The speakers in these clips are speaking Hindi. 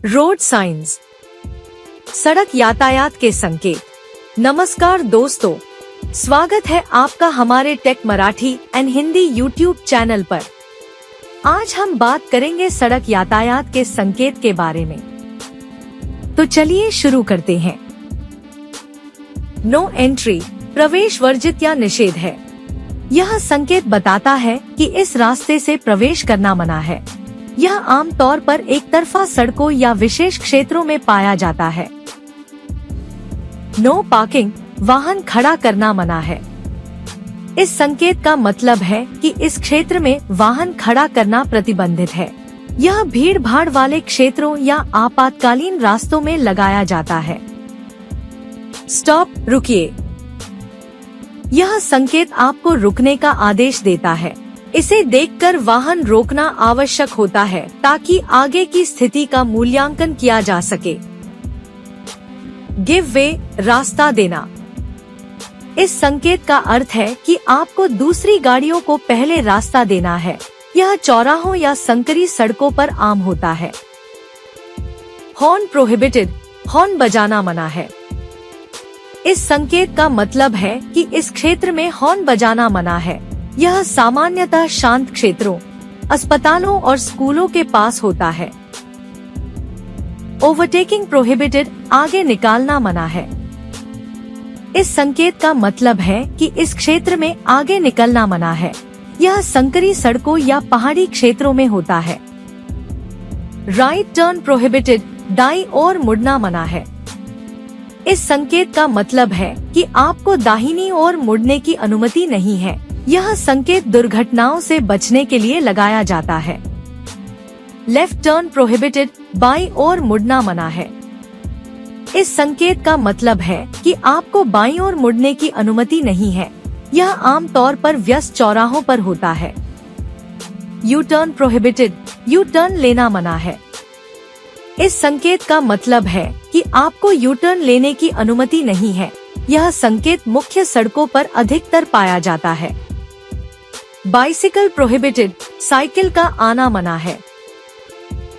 रोड साइंस, सड़क यातायात के संकेत। नमस्कार दोस्तों, स्वागत है आपका हमारे tech Marathi and Hindi YouTube channel पर। आज हम बात करेंगे सड़क यातायात के संकेत के बारे में। तो चलिए शुरू करते हैं। नो एंट्री, प्रवेश वर्जित या निषेध है। यह संकेत बताता है कि इस रास्ते से प्रवेश करना मना है। यह आमतौर पर एक तरफा सड़कों या विशेष क्षेत्रों में पाया जाता है। नो पार्किंग, वाहन खड़ा करना मना है। इस संकेत का मतलब है कि इस क्षेत्र में वाहन खड़ा करना प्रतिबंधित है। यह भीड़ भाड़ वाले क्षेत्रों या आपातकालीन रास्तों में लगाया जाता है। स्टॉप, रुकिए। यह संकेत आपको रुकने का आदेश देता है। इसे देखकर वाहन रोकना आवश्यक होता है ताकि आगे की स्थिति का मूल्यांकन किया जा सके। गिव वे, रास्ता देना। इस संकेत का अर्थ है कि आपको दूसरी गाड़ियों को पहले रास्ता देना है। यह चौराहों या संकरी सड़कों पर आम होता है। हॉर्न प्रोहिबिटेड, हॉर्न बजाना मना है। इस संकेत का मतलब है कि इस क्षेत्र में हॉर्न बजाना मना है। यह सामान्यतः शांत क्षेत्रों, अस्पतालों और स्कूलों के पास होता है। ओवरटेकिंग प्रोहिबिटेड, आगे निकालना मना है। इस संकेत का मतलब है कि इस क्षेत्र में आगे निकलना मना है। यह संकरी सड़कों या पहाड़ी क्षेत्रों में होता है। राइट टर्न प्रोहिबिटेड, दाईं ओर मुड़ना मना है। इस संकेत का मतलब है कि आपको दाहिनी ओर मुड़ने की अनुमति नहीं है। यह संकेत दुर्घटनाओं से बचने के लिए लगाया जाता है। लेफ्ट टर्न प्रोहिबिटेड, बाईं ओर मुड़ना मना है। इस संकेत का मतलब है कि आपको बाईं ओर मुड़ने की अनुमति नहीं है। यह आमतौर पर व्यस्त चौराहों पर होता है। U turn prohibited, U turn लेना मना है। इस संकेत का मतलब है कि आपको यू टर्न लेने की अनुमति नहीं है। यह संकेत मुख्य सड़कों पर अधिकतर पाया जाता है। बाइसिकल प्रोहिबिटेड, साइकिल का आना मना है।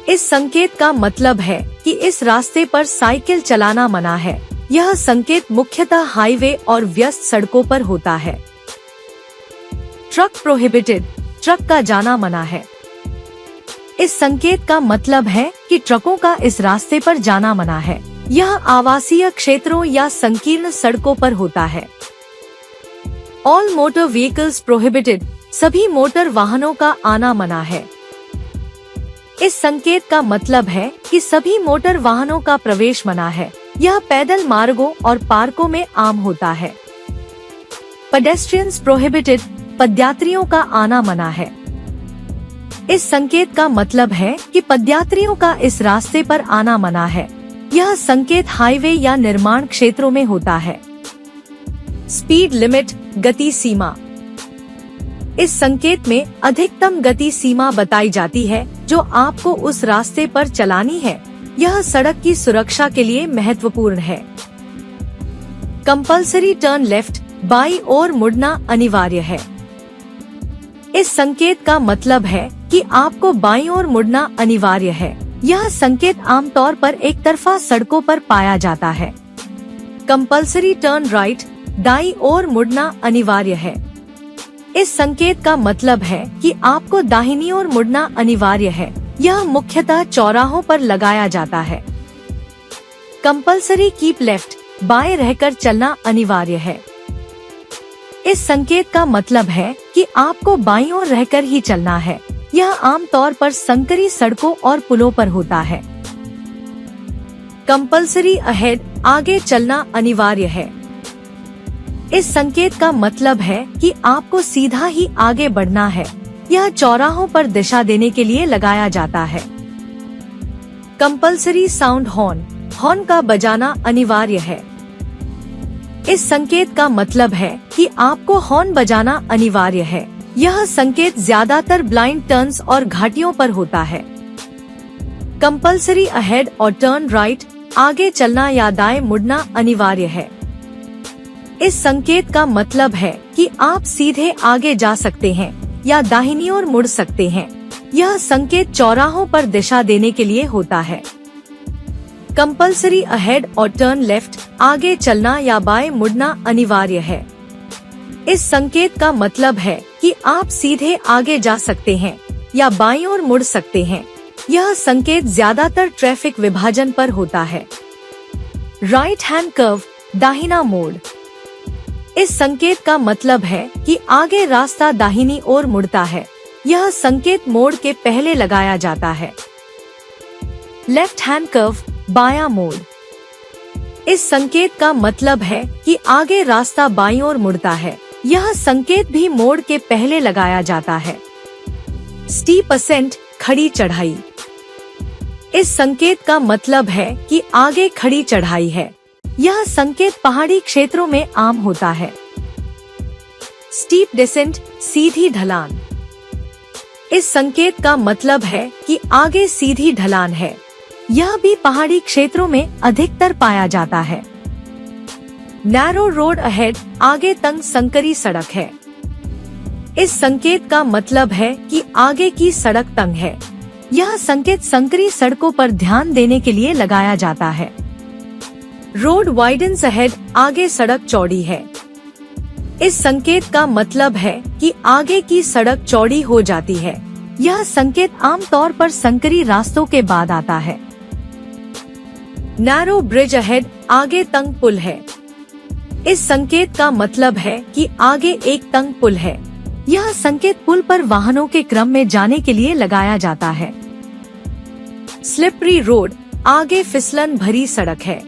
इस संकेत का मतलब है कि इस रास्ते पर साइकिल चलाना मना है। यह संकेत मुख्यतः हाईवे और व्यस्त सड़कों पर होता है। ट्रक प्रोहिबिटेड, ट्रक का जाना मना है। इस संकेत का मतलब है कि ट्रकों का इस रास्ते पर जाना मना है। यह आवासीय क्षेत्रों या संकीर्ण सड़कों पर होता है। ऑल मोटर व्हीकल्स प्रोहिबिटेड, सभी मोटर वाहनों का आना मना है। इस संकेत का मतलब है कि सभी मोटर वाहनों का प्रवेश मना है। यह पैदल मार्गों और पार्कों में आम होता है। पेडेस्ट्रियंस प्रोहिबिटेड, पदयात्रियों का आना मना है। इस संकेत का मतलब है कि पदयात्रियों का इस रास्ते पर आना मना है। यह संकेत हाईवे या निर्माण क्षेत्रों में होता है। स्पीड लिमिट, गति सीमा। इस संकेत में अधिकतम गति सीमा बताई जाती है जो आपको उस रास्ते पर चलानी है। यह सड़क की सुरक्षा के लिए महत्वपूर्ण है। कंपल्सरी टर्न लेफ्ट, बाईं ओर मुड़ना अनिवार्य है। इस संकेत का मतलब है कि आपको बाईं ओर मुड़ना अनिवार्य है। यह संकेत आमतौर पर एक तरफा सड़कों पर पाया जाता है। कंपल्सरी टर्न राइट, दाईं ओर मुड़ना अनिवार्य है। इस संकेत का मतलब है कि आपको दाहिनी ओर मुड़ना अनिवार्य है। यह मुख्यतः चौराहों पर लगाया जाता है। कंपल्सरी कीप लेफ्ट, बाएं रहकर चलना अनिवार्य है। इस संकेत का मतलब है कि आपको बाईं ओर रहकर ही चलना है। यह आमतौर पर संकरी सड़कों और पुलों पर होता है। कंपल्सरी अहेड, आगे चलना अनिवार्य है। इस संकेत का मतलब है कि आपको सीधा ही आगे बढ़ना है। यह चौराहों पर दिशा देने के लिए लगाया जाता है। कंपल्सरी साउंड हॉर्न, हॉर्न का बजाना अनिवार्य है। इस संकेत का मतलब है कि आपको हॉर्न बजाना अनिवार्य है। यह संकेत ज्यादातर ब्लाइंड टर्न्स और घाटियों पर होता है। कंपल्सरी अहेड और टर्न राइट, आगे चलना या दाएं मुड़ना अनिवार्य है। इस संकेत का मतलब है कि आप सीधे आगे जा सकते हैं या दाहिनी ओर मुड़ सकते हैं। यह संकेत चौराहों पर दिशा देने के लिए होता है। कंपल्सरी अहेड और टर्न लेफ्ट, आगे चलना या बाएं मुड़ना अनिवार्य है। इस संकेत का मतलब है कि आप सीधे आगे जा सकते हैं या बाईं ओर मुड़ सकते हैं। यह संकेत ज्यादातर ट्रैफिक विभाजन पर होता है। राइट हैंड कर्व, दाहिना मोड़। इस संकेत का मतलब है कि आगे रास्ता दाहिनी ओर मुड़ता है। यह संकेत मोड़ के पहले लगाया जाता है। लेफ्ट हैंड कर्व, बायां मोड़। इस संकेत का मतलब है कि आगे रास्ता बाईं ओर मुड़ता है। यह संकेत भी मोड़ के पहले लगाया जाता है। स्टीप असेंट, खड़ी चढ़ाई। इस संकेत का मतलब है कि आगे खड़ी चढ़ाई है। यह संकेत पहाड़ी क्षेत्रों में आम होता है। स्टीप डिसेंट, सीधी ढलान। इस संकेत का मतलब है कि आगे सीधी ढलान है। यह भी पहाड़ी क्षेत्रों में अधिकतर पाया जाता है। नैरो रोड अहेड, आगे तंग संकरी सड़क है। इस संकेत का मतलब है कि आगे की सड़क तंग है। यह संकेत संकरी सड़कों पर ध्यान देने के लिए लगाया जाता है। रोड वाइडन्स अहेड, आगे सड़क चौड़ी है। इस संकेत का मतलब है कि आगे की सड़क चौड़ी हो जाती है। यह संकेत आमतौर पर संकरी रास्तों के बाद आता है। नैरो ब्रिज अहेड, आगे तंग पुल है। इस संकेत का मतलब है कि आगे एक तंग पुल है। यह संकेत पुल पर वाहनों के क्रम में जाने के लिए लगाया जाता है। स्लिपरी रोड, आगे फिसलन भरी सड़क है।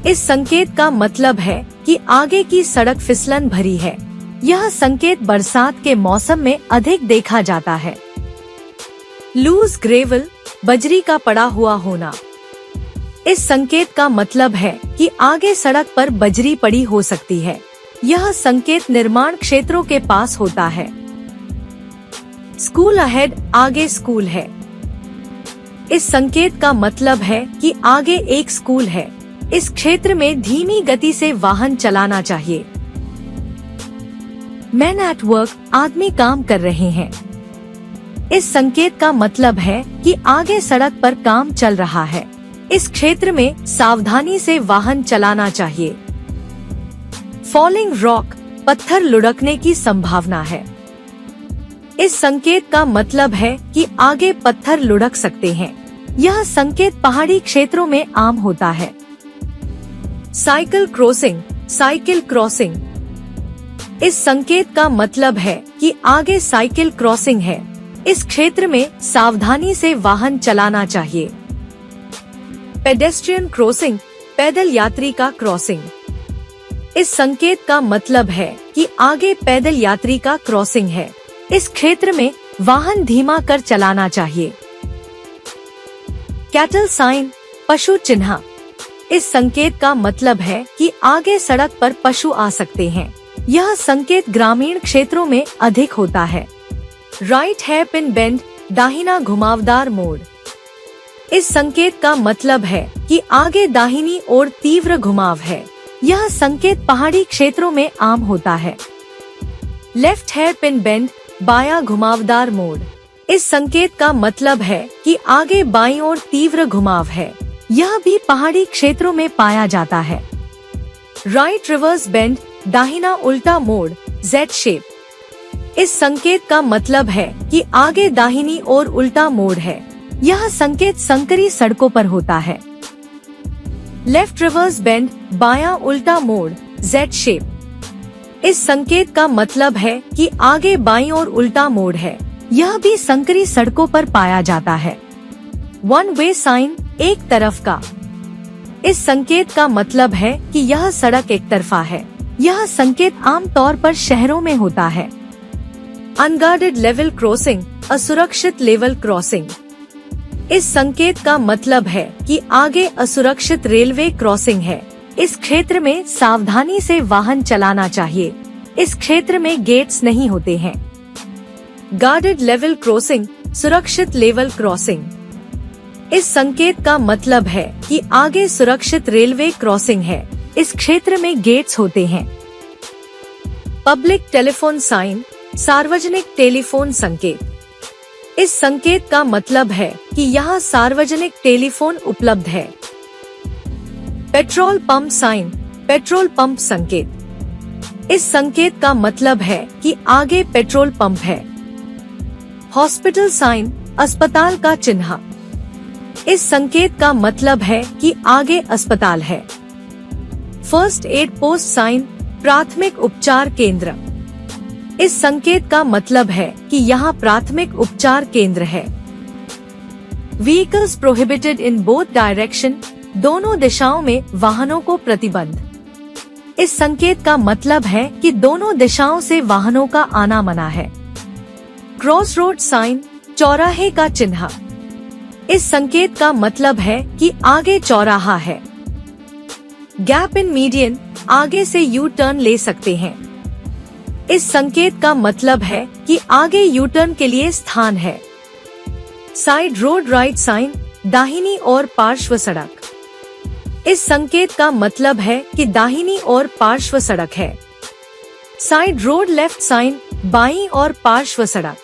इस संकेत का मतलब है कि आगे की सड़क फिसलन भरी है। यह संकेत बरसात के मौसम में अधिक देखा जाता है। लूज ग्रेवल, बजरी का पड़ा हुआ होना। इस संकेत का मतलब है कि आगे सड़क पर बजरी पड़ी हो सकती है। यह संकेत निर्माण क्षेत्रों के पास होता है। स्कूल अहेड, आगे स्कूल है। इस संकेत का मतलब है कि आगे एक स्कूल है। इस क्षेत्र में धीमी गति से वाहन चलाना चाहिए। मैन एट वर्क, आदमी काम कर रहे हैं। इस संकेत का मतलब है कि आगे सड़क पर काम चल रहा है। इस क्षेत्र में सावधानी से वाहन चलाना चाहिए। फॉलिंग रॉक, पत्थर लुढ़कने की संभावना है। इस संकेत का मतलब है कि आगे पत्थर लुढ़क सकते हैं। यह संकेत पहाड़ी क्षेत्रों में आम होता है। Cycle crossing, cycle crossing. इस संकेत का मतलब है कि आगे साइकिल क्रॉसिंग है। इस क्षेत्र में सावधानी से वाहन चलाना चाहिए। पेडेस्ट्रियन क्रॉसिंग, पैदल यात्री का क्रॉसिंग। इस संकेत का मतलब है कि आगे पैदल यात्री का क्रॉसिंग है। इस क्षेत्र में वाहन धीमा कर चलाना चाहिए। कैटल साइन, पशु चिन्ह। इस संकेत का मतलब है कि आगे सड़क पर पशु आ सकते हैं। यह संकेत ग्रामीण क्षेत्रों में अधिक होता है। राइट हेयरपिन बेंड, दाहिना घुमावदार मोड़। इस संकेत का मतलब है कि आगे दाहिनी ओर तीव्र घुमाव है। यह संकेत पहाड़ी क्षेत्रों में आम होता है। लेफ्ट हेयरपिन बेंड, बायां घुमावदार मोड़। इस संकेत का मतलब है कि आगे बाईं ओर तीव्र घुमाव है। यह भी पहाड़ी क्षेत्रों में पाया जाता है। राइट रिवर्स बेंड, दाहिना उल्टा मोड़, जेड शेप। इस संकेत का मतलब है कि आगे दाहिनी ओर उल्टा मोड़ है। यह संकेत संकरी सड़कों पर होता है। लेफ्ट रिवर्स बेंड, बायां उल्टा मोड़, जेड शेप। इस संकेत का मतलब है कि आगे बाईं ओर उल्टा मोड़ है। यह भी संकरी सड़कों पर पाया जाता है। वन वे साइन, एक तरफ का। इस संकेत का मतलब है कि यह सड़क एक तरफा है। यह संकेत आमतौर पर शहरों में होता है। अनगार्डेड लेवल क्रॉसिंग, असुरक्षित लेवल क्रॉसिंग। इस संकेत का मतलब है कि आगे असुरक्षित रेलवे क्रॉसिंग है। इस क्षेत्र में सावधानी से वाहन चलाना चाहिए। इस क्षेत्र में गेट्स नहीं होते हैं। गार्डेड लेवल क्रॉसिंग, सुरक्षित लेवल क्रॉसिंग। इस संकेत का मतलब है कि आगे सुरक्षित रेलवे क्रॉसिंग है। इस क्षेत्र में गेट्स होते हैं। पब्लिक टेलीफोन साइन, सार्वजनिक टेलीफोन संकेत। इस संकेत का मतलब है कि यहाँ सार्वजनिक टेलीफोन उपलब्ध है। Petrol pump sign, petrol pump संकेत। इस संकेत का मतलब है कि आगे पेट्रोल पंप है। हॉस्पिटल साइन, अस्पताल का चिन्ह। इस संकेत का मतलब है कि आगे अस्पताल है। फर्स्ट एड पोस्ट साइन, प्राथमिक उपचार केंद्र। इस संकेत का मतलब है कि यहाँ प्राथमिक उपचार केंद्र है। Vehicles prohibited in both direction, दोनों दिशाओं में वाहनों को प्रतिबंध। इस संकेत का मतलब है कि दोनों दिशाओं से वाहनों का आना मना है। क्रॉस रोड साइन, चौराहे का चिन्ह। इस संकेत का मतलब है कि आगे चौराहा है। गैप इन मीडियन, आगे से यू टर्न ले सकते हैं। इस संकेत का मतलब है कि आगे यू टर्न के लिए स्थान है। साइड रोड राइट साइन, दाहिनी और पार्श्व सड़क। इस संकेत का मतलब है कि दाहिनी और पार्श्व सड़क है। साइड रोड लेफ्ट साइन, बाईं और पार्श्व सड़क।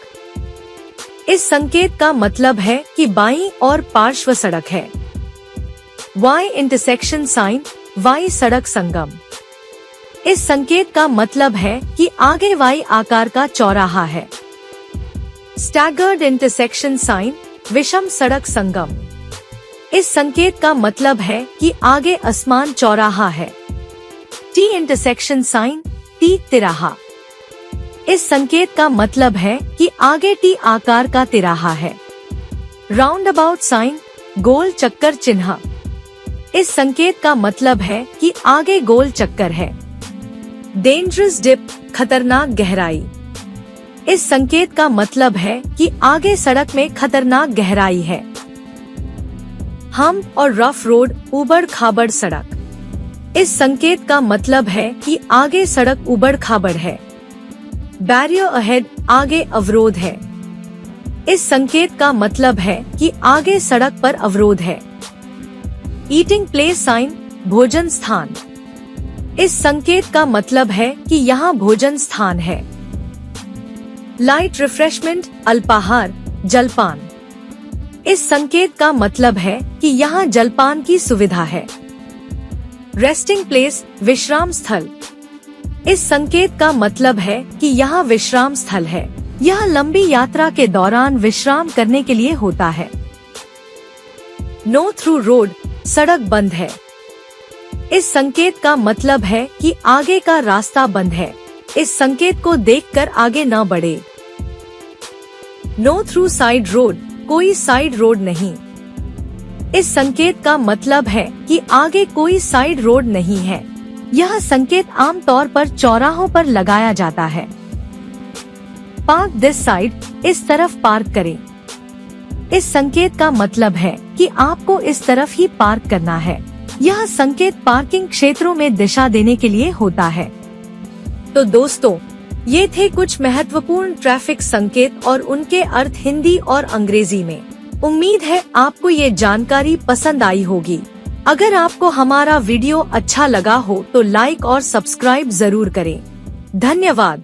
इस संकेत का मतलब है कि बाईं और पार्श्व सड़क है। वाई इंटरसेक्शन साइन, वाई सड़क संगम। इस संकेत का मतलब है कि आगे वाई आकार का चौराहा है। स्टैगर्ड इंटरसेक्शन साइन, विषम सड़क संगम। इस संकेत का मतलब है कि आगे असमान चौराहा है। टी इंटरसेक्शन साइन, टी तिराहा। इस संकेत का मतलब है कि आगे टी आकार का तिराहा है। राउंड अबाउट साइन, गोल चक्कर चिन्ह। इस संकेत का मतलब है कि आगे गोल चक्कर है। डेंजरस डिप, खतरनाक गहराई। इस संकेत का मतलब है कि आगे सड़क में खतरनाक गहराई है। हम्प और रफ रोड, उबड़ खाबड़ सड़क। इस संकेत का मतलब है कि आगे सड़क उबड़ खाबड़ है। बैरियर अहेड, आगे अवरोध है। इस संकेत का मतलब है कि आगे सड़क पर अवरोध है। ईटिंग प्लेस साइन, भोजन स्थान। इस संकेत का मतलब है कि यहाँ भोजन स्थान है। लाइट रिफ्रेशमेंट, अल्पाहार, जलपान। इस संकेत का मतलब है कि यहाँ जलपान की सुविधा है। रेस्टिंग प्लेस, विश्राम स्थल। इस संकेत का मतलब है कि यहाँ विश्राम स्थल है। यह लंबी यात्रा के दौरान विश्राम करने के लिए होता है। नो थ्रू रोड, सड़क बंद है। इस संकेत का मतलब है कि आगे का रास्ता बंद है। इस संकेत को देखकर आगे न बढ़े। नो थ्रू साइड रोड, कोई साइड रोड नहीं। इस संकेत का मतलब है कि आगे कोई साइड रोड नहीं है। यह संकेत आमतौर पर चौराहों पर लगाया जाता है। पार्क दिस साइड, इस तरफ पार्क करें। इस संकेत का मतलब है कि आपको इस तरफ ही पार्क करना है। यह संकेत पार्किंग क्षेत्रों में दिशा देने के लिए होता है। तो दोस्तों, ये थे कुछ महत्वपूर्ण ट्रैफिक संकेत और उनके अर्थ हिंदी और अंग्रेजी में। उम्मीद है आपको ये जानकारी पसंद आई होगी। अगर आपको हमारा वीडियो अच्छा लगा हो तो लाइक और सब्सक्राइब जरूर करें। धन्यवाद।